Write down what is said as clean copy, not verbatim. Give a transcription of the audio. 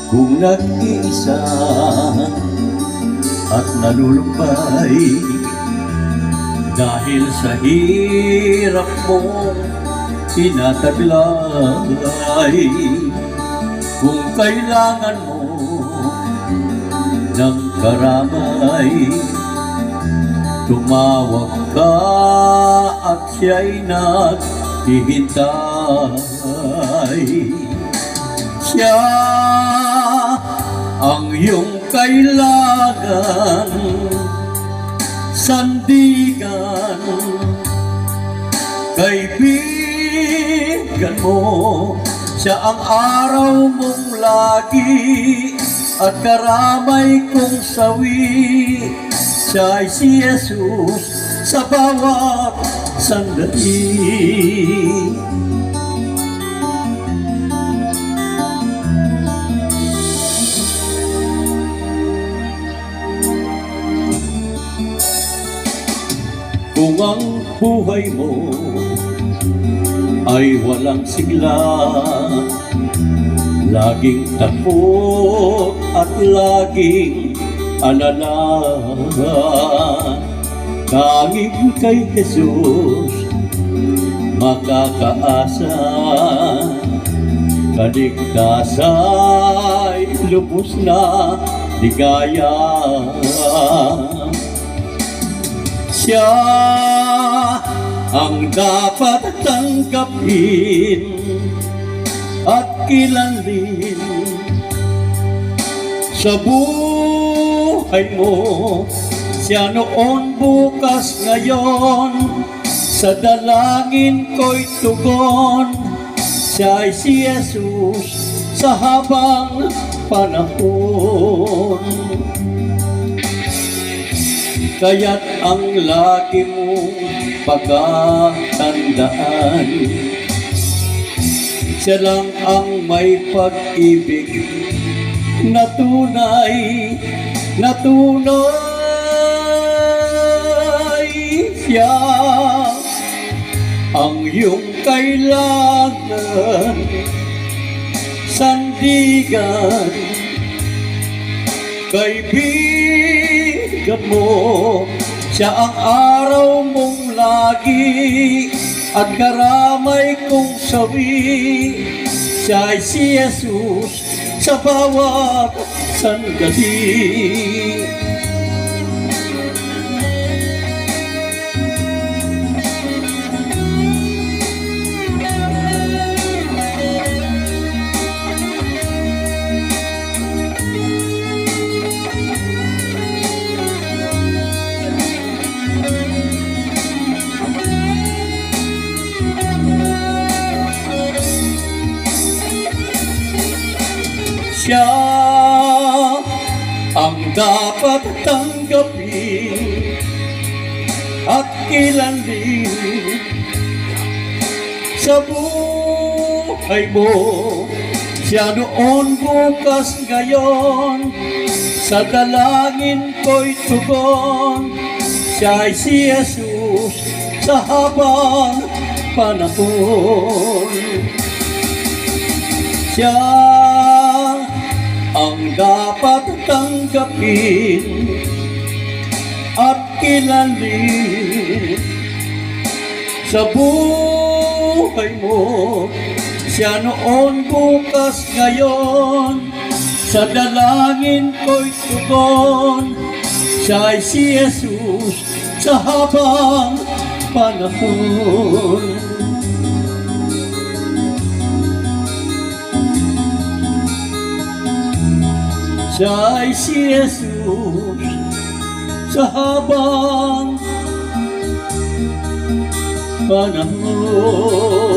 Kung nag-iisa at nalulumbay dahil sa hirap mong tinataglay, kung kailangan mo ng karamay, tumawag ka at siya'y naghihintay. Siya ang iyong kailangan, sandigan, kaibigan mo. Siya ang araw mong lagi at karamay kong sawi. Siya ay si Jesus sa bawat sandali. Kung ang buhay mo ay walang sigla, laging takot at laging alala, tanging kay Jesus makakaasa, kaligtasa'y lubos na ligaya. Siya ang dapat tanggapin at kilalin sa buhay mo. Siya noon, bukas, ngayon, sa dalangin ko'y tugon. Siya ay si Jesus sa habang panahon. Kaya't ang lagi mong pagkatandaan, siya lang ang may pag-ibig na tunay, na tunay. Siya ang iyong kailangan, sandigan, kaibigan mo. Siya ang araw mong lagi at karamay kong sawi. Siya ay si Jesus sa bawat sandali. Siya ang dapat tanggapin at kilalin sa buhay mo. Siya noon, bukas, ngayon, sa dalangin ko'y tugon. Siya ay si Jesus sa habang panahon. Siya ang dapat tanggapin at kilalin sa buhay mo. Siya noon, bukas, ngayon, sa dalangin ko'y tugon. Siya ay si Jesus sa habang panahon. Siya ay si Jesus sa habang panahon.